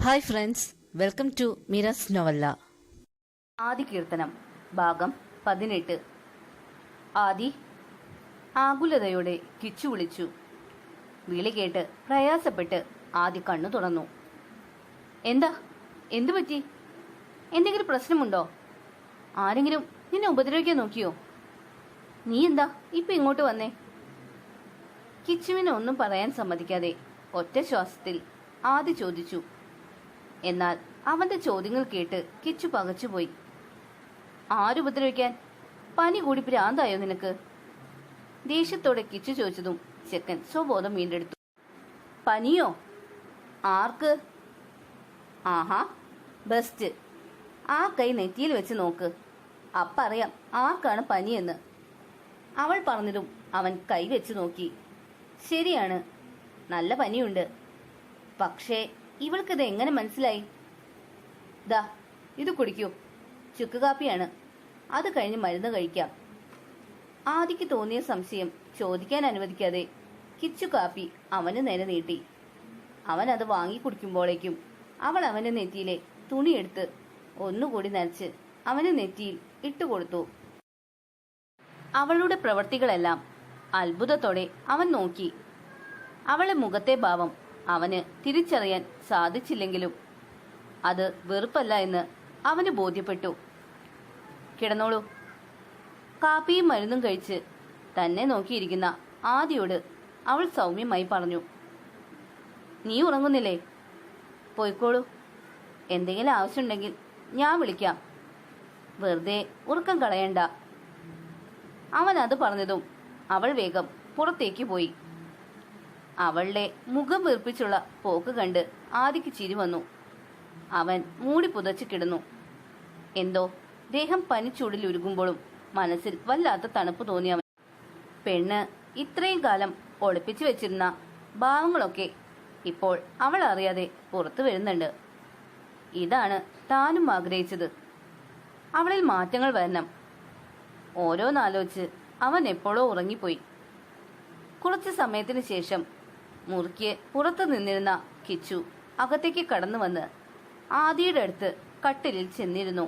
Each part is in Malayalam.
Hi friends, welcome to Meera's novella. Aadi Keerthanam ഭാഗം 18. ആദി ആകുലതയോടെ കിച്ചു വിളിച്ചു. വിളി കേട്ട് പ്രയാസപ്പെട്ട് ആദി കണ്ണു തുറന്നു. എന്താ, എന്തു പറ്റി? എന്തെങ്കിലും പ്രശ്നമുണ്ടോ? ആരെങ്കിലും നിന്നെ ഉപദ്രവിക്കാൻ നോക്കിയോ? നീ എന്താ ഇപ്പൊ ഇങ്ങോട്ട് വന്നേ? കിച്ചുവിനെ ഒന്നും പറയാൻ സമ്മതിക്കാതെ ഒറ്റ ശ്വാസത്തിൽ ആദി ചോദിച്ചു. എന്നാൽ അവന്റെ ചോദ്യങ്ങൾ കേട്ട് കിച്ചു പകച്ചുപോയി. ആരുപദ്രവിക്കാൻ? പനി കൂടി ഭ്രാന്തായോ നിനക്ക്? ദേഷ്യത്തോടെ കിച്ചു ചോദിച്ചതും ചെക്കൻ സ്വബോധം വീണ്ടെടുത്തു. പനിയോ? ആർക്ക്? ആഹാ, ബെസ്റ്റ്. ആ കൈ നെറ്റിയിൽ വെച്ച് നോക്ക്, അപ്പറിയാം ആർക്കാണ് പനിയെന്ന്. അവൾ പറഞ്ഞതും അവൻ കൈ വെച്ച് നോക്കി. ശരിയാണ്, നല്ല പനിയുണ്ട്. പക്ഷേ ഇവൾക്കിത് എങ്ങനെ മനസ്സിലായി? ദാ ഇത് കുടിക്കൂ, ചുക്ക് കാപ്പിയാണ്. അത് കഴിഞ്ഞ് മരുന്ന് കഴിക്കാം. ആദിക്ക് തോന്നിയ സംശയം ചോദിക്കാൻ അനുവദിക്കാതെ കിച്ചു കാപ്പി അവന് നേരെ നീട്ടി. അവൻ അത് വാങ്ങി കുടിക്കുമ്പോഴേക്കും അവൾ അവന്റെ നെറ്റിയിലെ തുണിയെടുത്ത് ഒന്നുകൂടി നനച്ച് അവന് നെറ്റിയിൽ ഇട്ടുകൊടുത്തു. അവളുടെ പ്രവൃത്തികളെല്ലാം അത്ഭുതത്തോടെ അവൻ നോക്കി. അവളെ മുഖത്തെ ഭാവം അവന് തിരിച്ചറിയാൻ സാധിച്ചില്ലെങ്കിലും അത് വെറുപ്പല്ല എന്ന് അവന് ബോധ്യപ്പെട്ടു. കിടന്നോളൂ. കാപ്പിയും മരുന്നും കഴിച്ച് തന്നെ നോക്കിയിരിക്കുന്ന ആദിയോട് അവൾ സൗമ്യമായി പറഞ്ഞു. നീ ഉറങ്ങുന്നില്ലേ? പോയിക്കോളൂ. എന്തെങ്കിലും ആവശ്യമുണ്ടെങ്കിൽ ഞാൻ വിളിക്കാം. വെറുതെ ഉറക്കം കളയണ്ട. അവൻ അത് പറഞ്ഞതും അവൾ വേഗം പുറത്തേക്ക് പോയി. അവളുടെ മുഖം വീർപ്പിച്ചുള്ള പോക്ക് കണ്ട് ആദിക്ക് ചിരി വന്നു. അവൻ മൂടി പുതച്ച് കിടന്നു. എന്തോ ദേഹം പനിച്ചൂടിൽ ഉരുകുമ്പോഴും മനസ്സിൽ വല്ലാത്ത തണുപ്പ് തോന്നി അവൻ. പെണ്ണ് ഇത്രയും കാലം ഒളിപ്പിച്ചു വെച്ചിരുന്ന ഭാവങ്ങളൊക്കെ ഇപ്പോൾ അവൾ അറിയാതെ പുറത്തു വരുന്നുണ്ട്. ഇതാണ് താനും ആഗ്രഹിച്ചത്. അവളിൽ മാറ്റങ്ങൾ വരണം. ഓരോന്നാലോചിച്ച് അവൻ എപ്പോഴോ ഉറങ്ങിപ്പോയി. കുറച്ചു സമയത്തിന് ശേഷം മുറിക്ക് പുറത്തു നിന്നിരുന്ന കിച്ചു അകത്തേക്ക് കടന്നു വന്ന് ആദിയുടെ അടുത്ത് കട്ടിലിൽ ചെന്നിരുന്നു.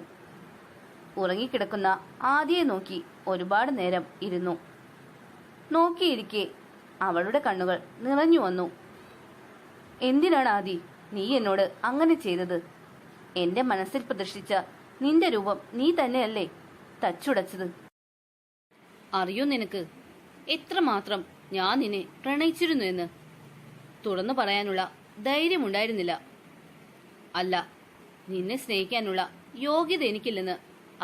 ഉറങ്ങിക്കിടക്കുന്ന ആദിയെ നോക്കി ഒരുപാട് നേരം ഇരുന്നു. നോക്കിയിരിക്കെ അവളുടെ കണ്ണുകൾ നിറഞ്ഞു വന്നു. എന്തിനാണ് ആദി നീ എന്നോട് അങ്ങനെ ചെയ്തത്? എന്റെ മനസ്സിൽ പ്രതിഷ്ഠിച്ച നിന്റെ രൂപം നീ തന്നെയല്ലേ തച്ചുടച്ചത്? അറിയോ നിനക്ക് എത്രമാത്രം ഞാൻ നിന്നെ പ്രണയിച്ചിരുന്നു എന്ന്? തുറന്നു പറയാനുള്ള ധൈര്യമുണ്ടായിരുന്നില്ല. അല്ല, നിന്നെ സ്നേഹിക്കാനുള്ള യോഗ്യത എനിക്കില്ലെന്ന്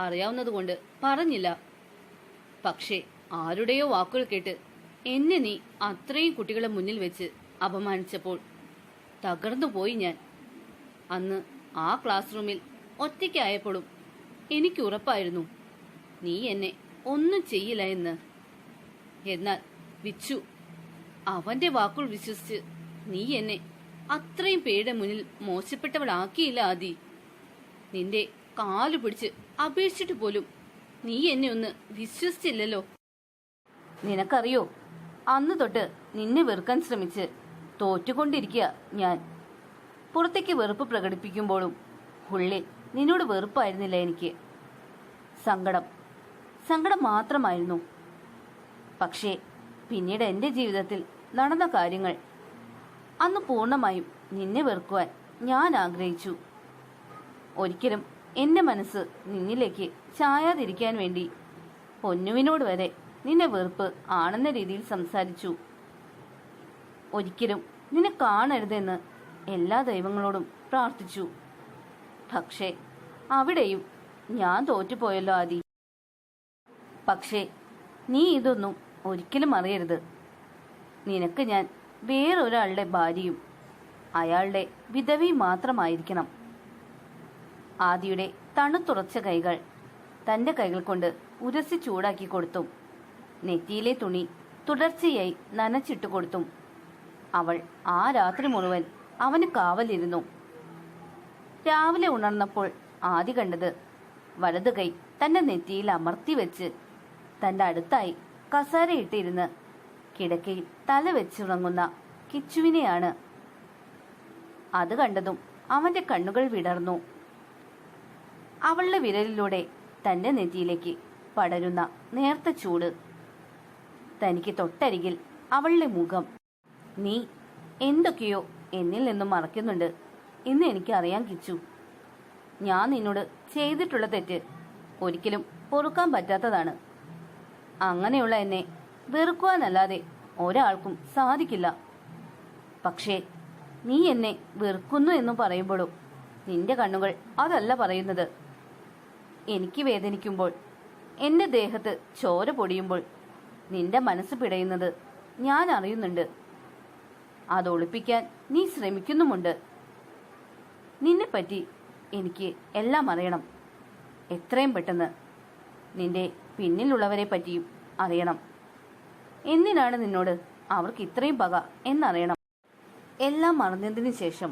അറിയാവുന്നതുകൊണ്ട് പറഞ്ഞില്ല. പക്ഷേ ആരുടെയോ വാക്കുകൾ കേട്ട് എന്നെ നീ അത്രയും കുട്ടികളെ മുന്നിൽ വെച്ച് അപമാനിച്ചപ്പോൾ തകർന്നു പോയി ഞാൻ. അന്ന് ആ ക്ലാസ് റൂമിൽ ഒറ്റയ്ക്കായപ്പോഴും എനിക്ക് ഉറപ്പായിരുന്നു നീ എന്നെ ഒന്നും ചെയ്യില്ല എന്ന്. എന്നാൽ വിച്ചു അവന്റെ വാക്കുകൾ വിശ്വസിച്ച് നീ എന്നെ അത്രയും പേരുടെ മുന്നിൽ മോശപ്പെട്ടവളാക്കിയില്ല ആദി. നിന്റെ കാലു പിടിച്ച് അപേക്ഷിച്ചിട്ട് പോലും നീ എന്നെ ഒന്ന് വിശ്വസിച്ചില്ലല്ലോ. നിനക്കറിയോ, അന്ന് തൊട്ട് നിന്നെ വെറുക്കാൻ ശ്രമിച്ച് തോറ്റുകൊണ്ടിരിക്കുക ഞാൻ. പുറത്തേക്ക് വെറുപ്പ് പ്രകടിപ്പിക്കുമ്പോഴും ഉള്ളിൽ നിന്നോട് വെറുപ്പായിരുന്നില്ല എനിക്ക്. സങ്കടം മാത്രമായിരുന്നു. പക്ഷേ പിന്നീട് എൻ്റെ ജീവിതത്തിൽ നടന്ന കാര്യങ്ങൾ അന്ന് പൂർണ്ണമായും നിന്നെ വെറുക്കുവാൻ ഞാൻ ആഗ്രഹിച്ചു. ഒരിക്കലും എൻ്റെ മനസ്സ് നിന്നിലേക്ക് ചായാതിരിക്കാൻ വേണ്ടി പൊന്നുവിനോട് വരെ നിന്നെ വെറുപ്പ് ആണെന്ന രീതിയിൽ സംസാരിച്ചു. ഒരിക്കലും നിന്നെ കാണരുതെന്ന് എല്ലാ ദൈവങ്ങളോടും പ്രാർത്ഥിച്ചു. പക്ഷേ അവിടെയും ഞാൻ തോറ്റുപോയല്ലോ ആദി. പക്ഷേ നീ ഇതൊന്നും ഒരിക്കലും അറിയരുത്. നിനക്ക് ഞാൻ വേറൊരാളുടെ ഭാര്യയും അയാളുടെ വിധവയും മാത്രമായിരിക്കണം. ആദിയുടെ തണുത്തുറച്ച കൈകൾ തന്റെ കൈകൾ കൊണ്ട് ഉരസി ചൂടാക്കി കൊടുത്തും നെറ്റിയിലെ തുണി തുടർച്ചയായി നനച്ചിട്ടു കൊടുത്തും അവൾ ആ രാത്രി മുഴുവൻ അവന് കാവലിരുന്നു. രാവിലെ ഉണർന്നപ്പോൾ ആദി കണ്ടത് വലതു കൈ തന്റെ നെറ്റിയിൽ അമർത്തി വെച്ച് തന്റെ അടുത്തായി കസേരയിട്ടിരുന്ന് കിടക്കയിൽ തല വെച്ചുറങ്ങുന്ന കിച്ചുവിനെയാണ്. അത് കണ്ടതും അവന്റെ കണ്ണുകൾ വിടർന്നു. അവളുടെ വിരലിലൂടെ തന്റെ നെറ്റിയിലേക്ക് പടരുന്ന നേർത്ത ചൂട്. തനിക്ക് തൊട്ടരികിൽ അവളുടെ മുഖം. നീ എന്തൊക്കെയോ എന്നിൽ നിന്നും മറയ്ക്കുന്നുണ്ട് എന്ന് എനിക്ക് അറിയാൻ കിച്ചു. ഞാൻ നിന്നോട് ചെയ്തിട്ടുള്ള തെറ്റ് ഒരിക്കലും പൊറുക്കാൻ പറ്റാത്തതാണ്. അങ്ങനെയുള്ള എന്നെ വെറുക്കുവാനല്ലാതെ ഒരാൾക്കും സാധിക്കില്ല. പക്ഷേ നീ എന്നെ വെറുക്കുന്നു എന്ന് പറയുമ്പോഴും നിന്റെ കണ്ണുകൾ അതല്ല പറയുന്നത്. എനിക്ക് വേദനിക്കുമ്പോൾ, എൻ്റെ ദേഹത്ത് ചോര പൊടിയുമ്പോൾ നിന്റെ മനസ്സ് പിടയുന്നത് ഞാൻ അറിയുന്നുണ്ട്. അതൊളിപ്പിക്കാൻ നീ ശ്രമിക്കുന്നുമുണ്ട്. നിന്നെപ്പറ്റി എനിക്ക് എല്ലാം അറിയണം. എത്രയും പെട്ടെന്ന് നിന്റെ പിന്നിലുള്ളവരെ പറ്റിയും അറിയണം. എന്തിനാണ് നിന്നോട് അവർക്ക് ഇത്രയും പക എന്നറിയണം. എല്ലാം അറിഞ്ഞതിന് ശേഷം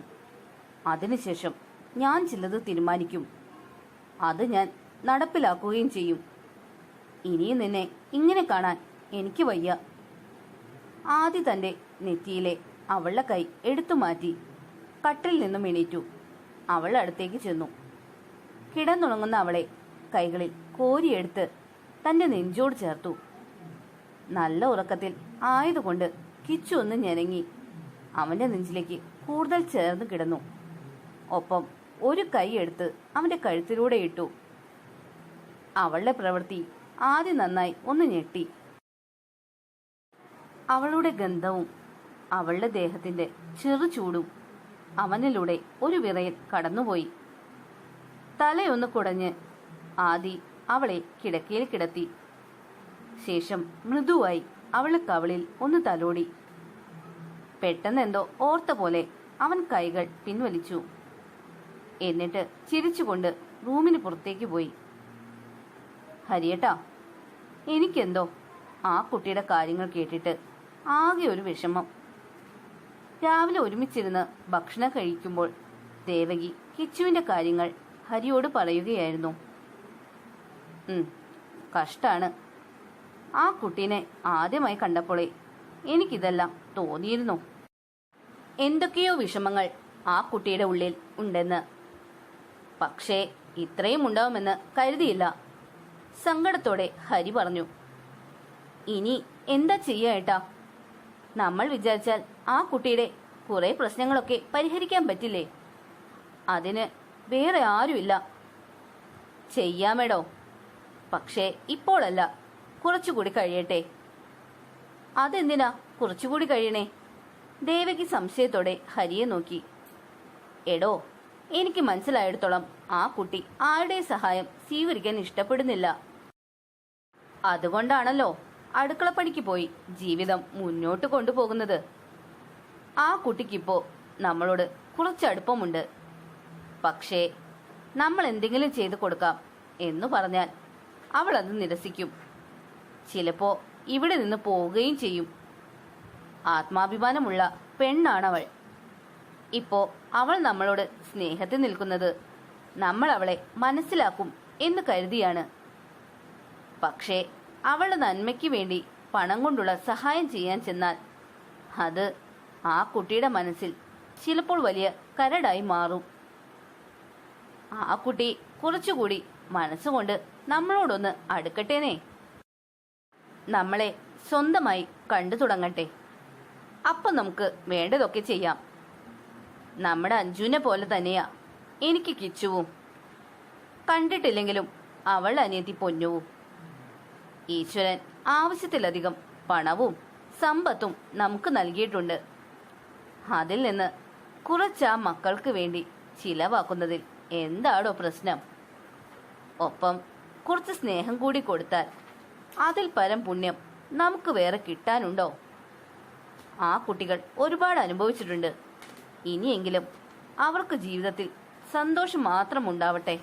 അതിനുശേഷം ഞാൻ ചിലത് തീരുമാനിക്കും. അത് ഞാൻ നടപ്പിലാക്കുകയും ചെയ്യും. ഇനിയും നിന്നെ ഇങ്ങനെ കാണാൻ എനിക്ക് വയ്യ. ആദി തന്റെ നെറ്റിയിലെ അവളുടെ കൈ എടുത്തു മാറ്റി കട്ടിൽ നിന്നും എണീറ്റു. അവൾ അടുത്തേക്ക് ചെന്നു. കിടന്നുണങ്ങുന്ന അവളെ കൈകളിൽ കോരിയെടുത്ത് തന്റെ നെഞ്ചോട് ചേർത്തു. നല്ല ഉറക്കത്തിൽ ആയതുകൊണ്ട് കിച്ചു ഒന്ന് ഞെരങ്ങി അവന്റെ നെഞ്ചിലേക്ക് കൂടുതൽ ചേർന്ന് കിടന്നു. ഒപ്പം ഒരു കൈ എടുത്ത് അവന്റെ കഴുത്തിലൂടെ ഇട്ടു. അവളുടെ പ്രവൃത്തി ആദ്യം നന്നായി ഒന്ന് ഞെട്ടി. അവളുടെ ഗന്ധവും അവളുടെ ദേഹത്തിന്റെ ചെറു ചൂടും അവനിലൂടെ ഒരു വിറയിൽ കടന്നുപോയി. തലയൊന്ന് കുടഞ്ഞ് ആദി അവളെ കിടക്കയിൽ കിടത്തി. ശേഷം മൃദുവായി അവളെ കവളിൽ ഒന്ന് തലോടി. പെട്ടെന്ന് എന്തോ ഓർത്ത പോലെ അവൻ കൈകൾ പിൻവലിച്ചു. എന്നിട്ട് ചിരിച്ചുകൊണ്ട് റൂമിന് പുറത്തേക്ക് പോയി. ഹരിയേട്ടാ, എനിക്കെന്തോ ആ കുട്ടിയുടെ കാര്യങ്ങൾ കേട്ടിട്ട് ആകെ ഒരു വിഷമം. രാവിലെ ഒരുമിച്ചിരുന്ന് ഭക്ഷണം കഴിക്കുമ്പോൾ ദേവകി കിച്ചുവിന്റെ കാര്യങ്ങൾ ഹരിയോട് പറയുകയായിരുന്നു. കഷ്ടാണ്. ആ കുട്ടീനെ ആദ്യമായി കണ്ടപ്പോഴേ എനിക്കിതെല്ലാം തോന്നിയിരുന്നു. എന്തൊക്കെയോ വിഷമങ്ങൾ ആ കുട്ടിയുടെ ഉള്ളിൽ ഉണ്ടെന്ന്. പക്ഷേ ഇത്രയും ഉണ്ടാവുമെന്ന് കരുതിയില്ല. സങ്കടത്തോടെ ഹരി പറഞ്ഞു. ഇനി എന്താ ചെയ്യാ ഏട്ടാ? നമ്മൾ വിചാരിച്ചാൽ ആ കുട്ടിയുടെ കുറെ പ്രശ്നങ്ങളൊക്കെ പരിഹരിക്കാൻ പറ്റില്ലേ? അതിന് വേറെ ആരുമില്ല. ചെയ്യാമേടോ, പക്ഷേ ഇപ്പോഴല്ല, കുറച്ചുകൂടി കഴിയട്ടെ. അതെന്തിനാ കുറച്ചുകൂടി കഴിയണേ? ദേവകി സംശയത്തോടെ ഹരിയെ നോക്കി. എടോ, എനിക്ക് മനസ്സിലായിടത്തോളം ആ കുട്ടി ആരുടെ സഹായം സ്വീകരിക്കാൻ ഇഷ്ടപ്പെടുന്നില്ല. അതുകൊണ്ടാണല്ലോ അടുക്കളപ്പണിക്ക് പോയി ജീവിതം മുന്നോട്ട് കൊണ്ടുപോകുന്നത്. ആ കുട്ടിക്കിപ്പോ നമ്മളോട് കുറച്ച് അടുപ്പമുണ്ട്. പക്ഷേ നമ്മൾ എന്തെങ്കിലും ചെയ്തു കൊടുക്കാം എന്ന് പറഞ്ഞാൽ അവൾ അത് നിരസിക്കും. ചിലപ്പോ ഇവിടെ നിന്ന് പോവുകയും ചെയ്യും. ആത്മാഭിമാനമുള്ള പെണ്ണാണവൾ. ഇപ്പോ അവൾ നമ്മളോട് സ്നേഹത്തിൽ നിൽക്കുന്നത് നമ്മൾ അവളെ മനസ്സിലാക്കും എന്ന് കരുതിയാണ്. പക്ഷേ അവളുടെ നന്മയ്ക്ക് വേണ്ടി പണം കൊണ്ടുള്ള സഹായം ചെയ്യാൻ ചെന്നാൽ അത് ആ കുട്ടിയുടെ മനസ്സിൽ ചിലപ്പോൾ വലിയ കരടായി മാറും. ആ കുട്ടി കുറച്ചുകൂടി മനസ്സുകൊണ്ട് നമ്മളോടൊന്ന് അടുക്കട്ടേനേ. നമ്മളെ സ്വന്തമായി കണ്ടു തുടങ്ങട്ടെ. അപ്പം നമുക്ക് വേണ്ടതൊക്കെ ചെയ്യാം. നമ്മുടെ അഞ്ജുവിനെ പോലെ തന്നെയാ എനിക്ക് കിച്ചുവും. കണ്ടിട്ടില്ലെങ്കിലും അവൾ അനിയത്തി പൊന്നുവും. ഈശ്വരൻ ആവശ്യത്തിലധികം പണവും സമ്പത്തും നമുക്ക് നൽകിയിട്ടുണ്ട്. അതിൽ നിന്ന് കുറച്ച് ആ മക്കൾക്ക് വേണ്ടി ചിലവാക്കുന്നതിൽ എന്താണോ പ്രശ്നം? ഒപ്പം കുറച്ച് സ്നേഹം കൂടി കൊടുത്താൽ അതിൽ പരം പുണ്യം നമുക്ക് വേറെ കിട്ടാനുണ്ടോ? ആ കുട്ടികൾ ഒരുപാട് അനുഭവിച്ചിട്ടുണ്ട്. ഇനിയെങ്കിലും അവർക്ക് ജീവിതത്തിൽ സന്തോഷം മാത്രം ഉണ്ടാവട്ടെ.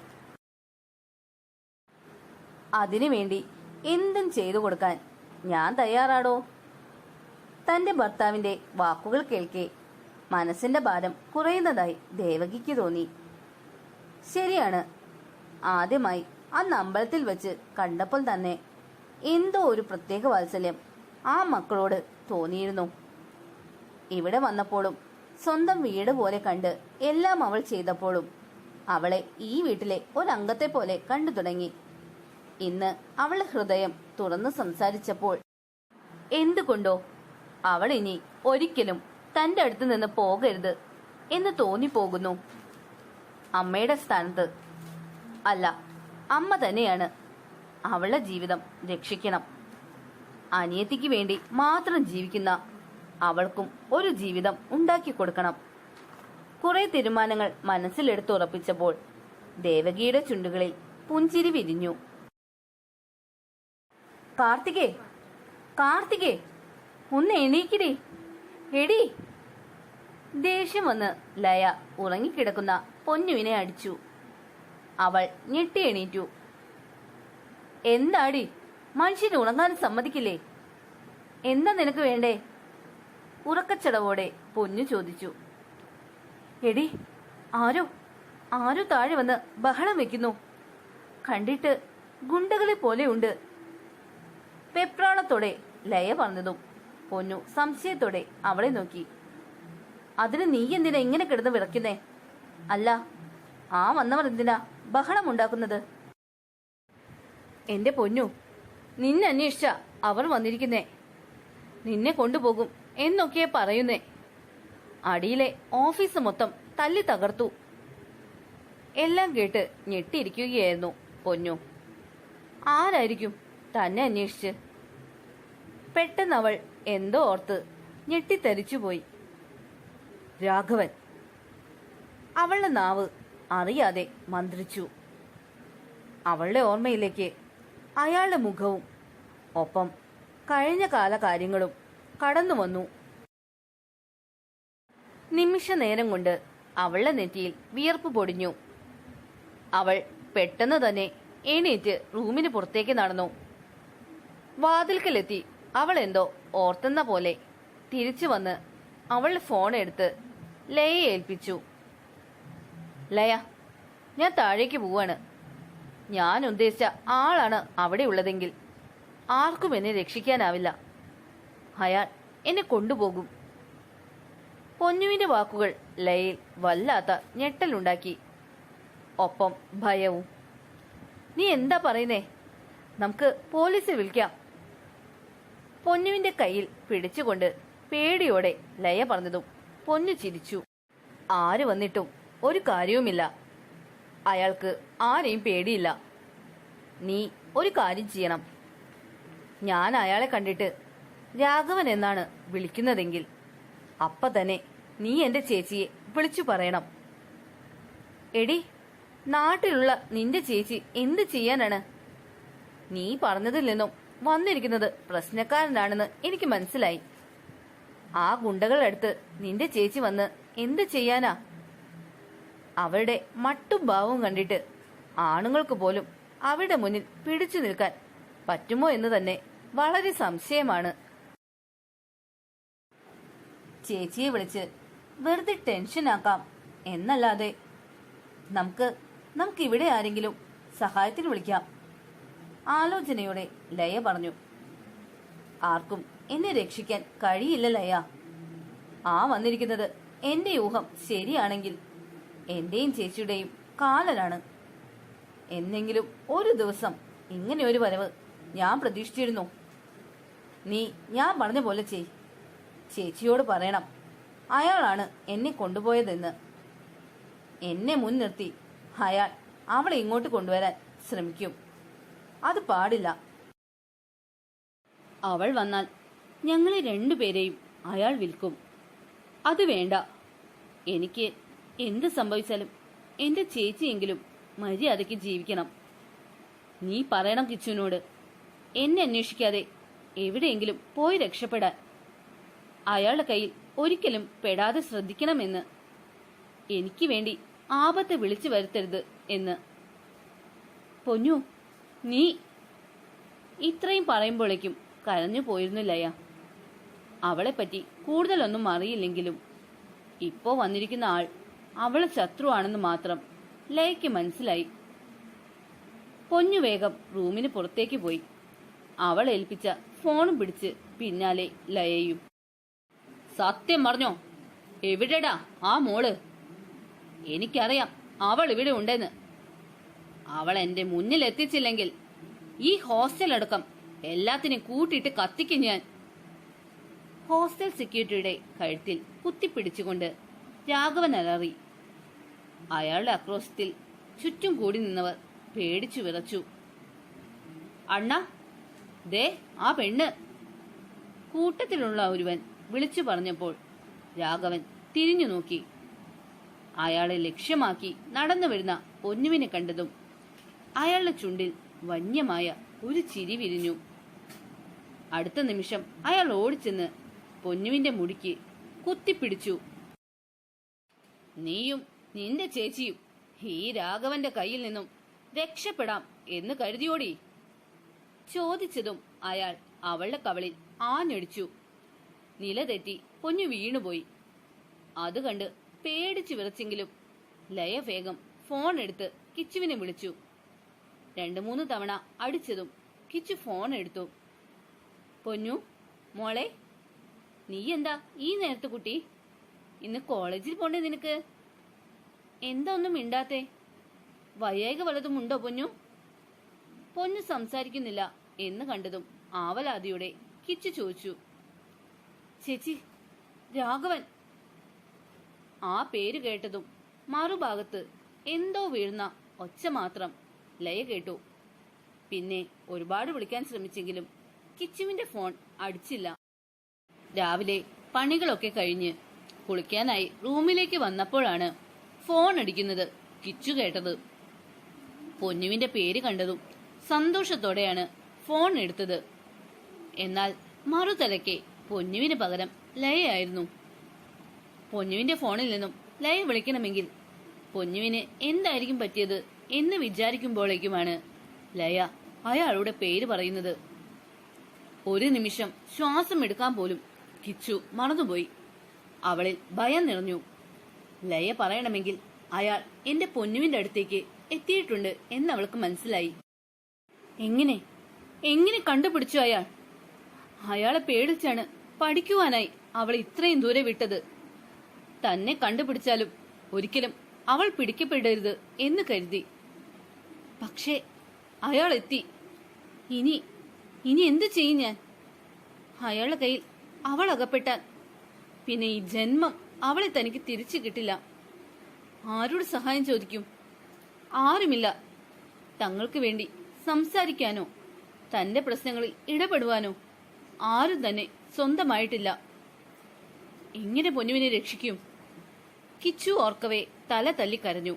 അതിനുവേണ്ടി എന്തും ചെയ്തു കൊടുക്കാൻ ഞാൻ തയ്യാറാടോ. തന്റെ ഭർത്താവിന്റെ വാക്കുകൾ കേൾക്കെ മനസ്സിന്റെ ഭാരം കുറയുന്നതായി ദേവകിക്ക് തോന്നി. ശരിയാണ്, ആദ്യമായി അന്ന് അമ്പലത്തിൽ വെച്ച് കണ്ടപ്പോൾ തന്നെ എന്തോ ഒരു പ്രത്യേക വാത്സല്യം ആ മക്കളോട് തോന്നിയിരുന്നു. ഇവിടെ വന്നപ്പോഴും സ്വന്തം വീട് പോലെ കണ്ട് എല്ലാം അവൾ ചെയ്തപ്പോഴും അവളെ ഈ വീട്ടിലെ ഒരംഗത്തെ പോലെ കണ്ടു തുടങ്ങി. ഇന്ന് അവളുടെ ഹൃദയം തുറന്നു സംസാരിച്ചപ്പോൾ എന്തുകൊണ്ടോ അവൾ ഇനി ഒരിക്കലും തന്റെ അടുത്ത് നിന്ന് പോകരുത് എന്ന് തോന്നിപ്പോകുന്നു. അമ്മയുടെ സ്ഥാനത്ത് അല്ല, അമ്മ തന്നെയാണ്. അവളുടെ ജീവിതം രക്ഷിക്കണം. അനിയത്തിക്ക് വേണ്ടി മാത്രം ജീവിക്കുന്ന അവൾക്കും ഒരു ജീവിതം ഉണ്ടാക്കി കൊടുക്കണം. കുറെ തീരുമാനങ്ങൾ മനസ്സിലെടുത്തുറപ്പിച്ചപ്പോൾ ദേവകിയുടെ ചുണ്ടുകളിൽ പുഞ്ചിരി വിരിഞ്ഞു. കാർത്തികേ, കാർത്തികേ, ഒന്ന് എണീക്കിടി, എടി. ദേഷ്യം വന്ന് ലയ ഉറങ്ങിക്കിടക്കുന്ന പൊന്നുവിനെ അടിച്ചു. അവൾ ഞെട്ടി എണീറ്റു. എന്താടി, മനുഷ്യന് ഉറങ്ങാൻ സമ്മതിക്കില്ലേ? എന്താ നിനക്ക് വേണ്ടേ? ഉറക്കച്ചടവോടെ പൊന്നു ചോദിച്ചു. എടി, ആരോ ആരോ താഴെ വന്ന് ബഹളം വെക്കുന്നു. കണ്ടിട്ട് ഗുണ്ടകളെ പോലെയുണ്ട്. പെപ്രാളത്തോടെ ലയ പറഞ്ഞതും പൊന്നു സംശയത്തോടെ അവളെ നോക്കി. അതിന് നീ എന്തിനാ ഇങ്ങനെ കിടന്ന് വിറയ്ക്കുന്നേ? അല്ല, ആ വന്നവർ എന്തിനാ ബഹളം ഉണ്ടാക്കുന്നത്? എന്റെ പൊന്നു, നിന്നെ അന്വേഷിച്ച അവർ വന്നിരിക്കുന്നേ. നിന്നെ കൊണ്ടുപോകും എന്നൊക്കെയാ പറയുന്നേ. അടിയിലെ ഓഫീസ് മൊത്തം തല്ലി തകർത്തു. എല്ലാം കേട്ട് ഞെട്ടിയിരിക്കുകയായിരുന്നു പൊന്നു. ആരായിരിക്കും തന്നെ അന്വേഷിച്ച്? പെട്ടെന്ന് അവൾ എന്തോ ഓർത്ത് ഞെട്ടിത്തെറിച്ചുപോയി. രാഘവൻ. അവളുടെ നാവ് അറിയാതെ മന്ത്രിച്ചു. അവളുടെ ഓർമ്മയിലേക്ക് അയാളുടെ മുഖവും ഒപ്പം കഴിഞ്ഞ കാല കാര്യങ്ങളും കടന്നു വന്നു. നിമിഷ നേരം കൊണ്ട് അവളുടെ നെറ്റിയിൽ വിയർപ്പ് പൊടിഞ്ഞു. അവൾ പെട്ടെന്ന് തന്നെ എണീറ്റ് റൂമിന് പുറത്തേക്ക് നടന്നു. വാതിൽക്കലെത്തി അവൾ എന്തോ ഓർത്തെന്ന പോലെ തിരിച്ചു വന്ന് അവളുടെ ഫോൺ എടുത്ത് ലയയെ ഏൽപ്പിച്ചു. ലയ, ഞാൻ താഴേക്ക് പോവാണ്. ഞാൻ ഉദ്ദേശിച്ച ആളാണ് അവിടെ ഉള്ളതെങ്കിൽ ആർക്കും എന്നെ രക്ഷിക്കാനാവില്ല. അയാൾ എന്നെ കൊണ്ടുപോകും. പൊന്നുവിന്റെ വാക്കുകൾ ലയയിൽ വല്ലാത്ത ഞെട്ടലുണ്ടാക്കി, ഒപ്പം ഭയവും. നീ എന്താ പറയുന്നേ? നമുക്ക് പോലീസിൽ വിളിക്കാം. പൊന്നുവിന്റെ കയ്യിൽ പിടിച്ചുകൊണ്ട് പേടിയോടെ ലയ പറഞ്ഞതും പൊന്നു ചിരിച്ചു. ആര് വന്നിട്ടും ഒരു കാര്യവുമില്ല. അയാൾക്ക് ആരെയും പേടിയില്ല. നീ ഒരു കാര്യം ചെയ്യണം. ഞാൻ അയാളെ കണ്ടിട്ട് രാഘവൻ എന്നാണ് വിളിക്കുന്നതെങ്കിൽ അപ്പ തന്നെ നീ എന്റെ ചേച്ചിയെ വിളിച്ചു പറയണം. എടി, നാട്ടിലുള്ള നിന്റെ ചേച്ചി എന്ത് ചെയ്യാനാണ്? നീ പറഞ്ഞതിൽ നിന്നും വന്നിരിക്കുന്നത് പ്രശ്നക്കാരനാണെന്ന് എനിക്ക് മനസ്സിലായി. ആ ഗുണ്ടകളടുത്ത് നിന്റെ ചേച്ചി വന്ന് എന്ത് ചെയ്യാനാ? അവരുടെ മട്ടും ഭാവവും കണ്ടിട്ട് ആണുങ്ങൾക്ക് പോലും അവരുടെ മുന്നിൽ പിടിച്ചു നിൽക്കാൻ പറ്റുമോ എന്ന് തന്നെ വളരെ സംശയമാണ്. ചേച്ചിയെ വിളിച്ച് വെറുതെ ടെൻഷനാക്കാം എന്നല്ലാതെ നമുക്ക് ഇവിടെ ആരെങ്കിലും സഹായത്തിന് വിളിക്കാം. ആലോചനയോടെ ലയ പറഞ്ഞു. ആർക്കും എന്നെ രക്ഷിക്കാൻ കഴിയില്ല ലയ. ആ വന്നിരിക്കുന്നത് എന്റെ ഊഹം ശരിയാണെങ്കിൽ എന്റെയും ചേച്ചിയുടെയും കാലനാണ്. എന്നെങ്കിലും ഒരു ദിവസം ഇങ്ങനെ ഒരു വരവ് ഞാൻ പ്രതീക്ഷിച്ചിരുന്നു. നീ ഞാൻ പറഞ്ഞ പോലെ ചെയ്. ചേച്ചിയോട് പറയണം അയാളാണ് എന്നെ കൊണ്ടുപോയതെന്ന്. എന്നെ മുൻനിർത്തി അയാൾ അവളെ ഇങ്ങോട്ട് കൊണ്ടുവരാൻ ശ്രമിക്കും. അത് പാടില്ല. അവൾ വന്നാൽ ഞങ്ങളെ രണ്ടുപേരെയും അയാൾ വിൽക്കും. അത് വേണ്ട. എനിക്ക് എന്ത് സംഭവിച്ചാലും എന്റെ ചേച്ചിയെങ്കിലും മര്യാദയ്ക്ക് ജീവിക്കണം. നീ പറയണം കിച്ചുവിനോട് എന്നെ അന്വേഷിക്കാതെ എവിടെയെങ്കിലും പോയി രക്ഷപ്പെടാൻ. അയാളുടെ കയ്യിൽ ഒരിക്കലും പെടാതെ ശ്രദ്ധിക്കണമെന്ന്. എനിക്ക് വേണ്ടി ആപത്ത് വിളിച്ചു വരുത്തരുത് എന്ന്. പൊന്നു, നീ ഇത്രയും പറയുമ്പോഴേക്കും കരഞ്ഞു പോയിരുന്നു ലയ. അവളെപ്പറ്റി കൂടുതലൊന്നും അറിയില്ലെങ്കിലും ഇപ്പോ വന്നിരിക്കുന്ന ആൾ അവളെ ശത്രുവാണെന്ന് മാത്രം ലയയ്ക്ക് മനസ്സിലായി. പൊന്നു വേഗം റൂമിന് പുറത്തേക്ക് പോയി. അവൾ ഏൽപ്പിച്ച ഫോണും പിടിച്ച് പിന്നാലെ ലയയും. സത്യം പറഞ്ഞോ, എവിടെടാ ആ മോള്? എനിക്കറിയാം അവൾ ഇവിടെ ഉണ്ടെന്ന്. അവൾ എന്റെ മുന്നിൽ എത്തിച്ചില്ലെങ്കിൽ ഈ ഹോസ്റ്റൽ അടക്കം എല്ലാത്തിനും കൂട്ടിയിട്ട് കത്തിക്കും ഞാൻ. ഹോസ്റ്റൽ സെക്യൂരിറ്റിയുടെ കഴുത്തിൽ കുത്തിപ്പിടിച്ചുകൊണ്ട് രാഘവൻ അലറി. അയാളുടെ ആക്രോശത്തിൽ ചുറ്റും കൂടി നിന്നവർ പേടിച്ചു വിറച്ചു. അണ്ണാ, ദേ ആ പെണ്ണ്! കൂട്ടത്തിലുള്ള ഒരുവൻ വിളിച്ചു പറഞ്ഞപ്പോൾ രാഘവൻ തിരിഞ്ഞു നോക്കി. അയാളെ ലക്ഷ്യമാക്കി നടന്നു വരുന്ന പൊന്നുവിനെ കണ്ടതും അയാളുടെ ചുണ്ടിൽ വന്യമായ ഒരു ചിരി വിരിഞ്ഞു. അടുത്ത നിമിഷം അയാൾ ഓടിച്ചെന്ന് പൊന്നുവിന്റെ മുടിക്ക് കുത്തിപ്പിടിച്ചു. നീയും നിന്റെ ചേച്ചിയും ഈ രാഘവന്റെ കയ്യിൽ നിന്നും രക്ഷപ്പെടാം എന്ന് കരുതിയോടി? ചോദിച്ചതും അയാൾ അവളുടെ കവളിൽ ആഞ്ഞടിച്ചു. നിലതെറ്റി പൊന്നു വീണുപോയി. അത് കണ്ട് പേടിച്ചു വിറച്ചെങ്കിലും ലയ വേഗം ഫോൺ എടുത്ത് കിച്ചുവിനെ വിളിച്ചു. 2-3 തവണ അടിച്ചതും കിച്ചു ഫോൺ എടുത്തു. പൊന്നു മോളെ, നീ എന്താ ഈ നേരത്തെ കുട്ടി? ഇന്ന് കോളേജിൽ പോണ്ടേ നിനക്ക്? എന്താ ഒന്നും മിണ്ടാത്തെ? വയ്യായിക വല്ലതും ഉണ്ടോ പൊന്നു? പൊന്നു സംസാരിക്കുന്നില്ല എന്ന് കണ്ടതും ആവലാതിയോടെ കിച്ചു ചോദിച്ചു. ചേച്ചി, രാഘവൻ! ആ പേര് കേട്ടതും മറുഭാഗത്ത് എന്തോ വീഴുന്ന ഒച്ച മാത്രം ലയ കേട്ടു. പിന്നെ ഒരുപാട് വിളിക്കാൻ ശ്രമിച്ചെങ്കിലും കിച്ചുവിന്റെ ഫോൺ അടിച്ചില്ല. രാവിലെ പണികളൊക്കെ കഴിഞ്ഞ് കുളിക്കാനായി റൂമിലേക്ക് വന്നപ്പോഴാണ് ഫോൺ അടിക്കുന്നത് കിച്ചു കേട്ടത്. പൊന്നുവിന്റെ പേര് കണ്ടതും സന്തോഷത്തോടെയാണ് ഫോൺ എടുത്തത്. എന്നാൽ മറുതലയ്ക്ക് പൊന്നുവിന് പകരം ലയയായിരുന്നു. പൊന്നുവിന്റെ ഫോണിൽ നിന്നും ലയ വിളിക്കണമെങ്കിൽ പൊന്നുവിന് എന്തായിരിക്കും പറ്റിയത് എന്ന് വിചാരിക്കുമ്പോഴേക്കുമാണ് ലയ അയാളുടെ പേര് പറയുന്നത്. ഒരു നിമിഷം ശ്വാസം എടുക്കാൻ പോലും കിച്ചു മറന്നുപോയി. അവളിൽ ഭയം നിറഞ്ഞു. ലയ പറയണമെങ്കിൽ അയാൾ എന്റെ പൊന്നുവിന്റെ അടുത്തേക്ക് എത്തിയിട്ടുണ്ട് എന്നവൾക്ക് മനസ്സിലായി. എങ്ങനെ കണ്ടുപിടിച്ചു അയാൾ? അയാളെ പേടിച്ചാണ് പഠിക്കുവാനായി അവൾ ഇത്രയും ദൂരെ വിട്ടത്. തന്നെ കണ്ടുപിടിച്ചാലും ഒരിക്കലും അവൾ പിടിക്കപ്പെടരുത് എന്ന് കരുതി. പക്ഷേ അയാൾ എത്തി. ഇനി എന്തു ചെയ്യും ഞാൻ? അയാളുടെ കയ്യിൽ അവൾ അകപ്പെട്ടാൽ പിന്നെ ഈ ജന്മം അവളെ തനിക്ക് തിരിച്ചു കിട്ടില്ല. ആരോട് സഹായം ചോദിക്കും? ആരുമില്ല തങ്ങൾക്ക് വേണ്ടി സംസാരിക്കാനോ തന്റെ പ്രശ്നങ്ങളിൽ ഇടപെടുവാനോ ആരും തന്നെ സ്വന്തമായിട്ടില്ല. എങ്ങനെ പൊന്നുവിനെ രക്ഷിക്കും? കിച്ചു ഓർക്കവേ തല തല്ലി കരഞ്ഞു.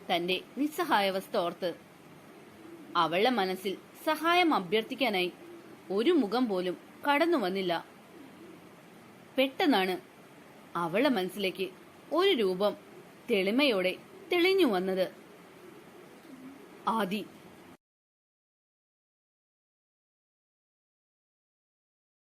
തന്റെ നിസ്സഹായാവസ്ഥ ഓർത്ത്. അവളുടെ മനസ്സിൽ സഹായം അഭ്യർത്ഥിക്കാനായി ഒരു മുഖം പോലും കടന്നു വന്നില്ല. പെട്ടെന്നാണ് അവളുടെ മനസ്സിലേക്ക് ഒരു രൂപം തെളിമയോടെ തെളിഞ്ഞു വന്നത്. ആദി.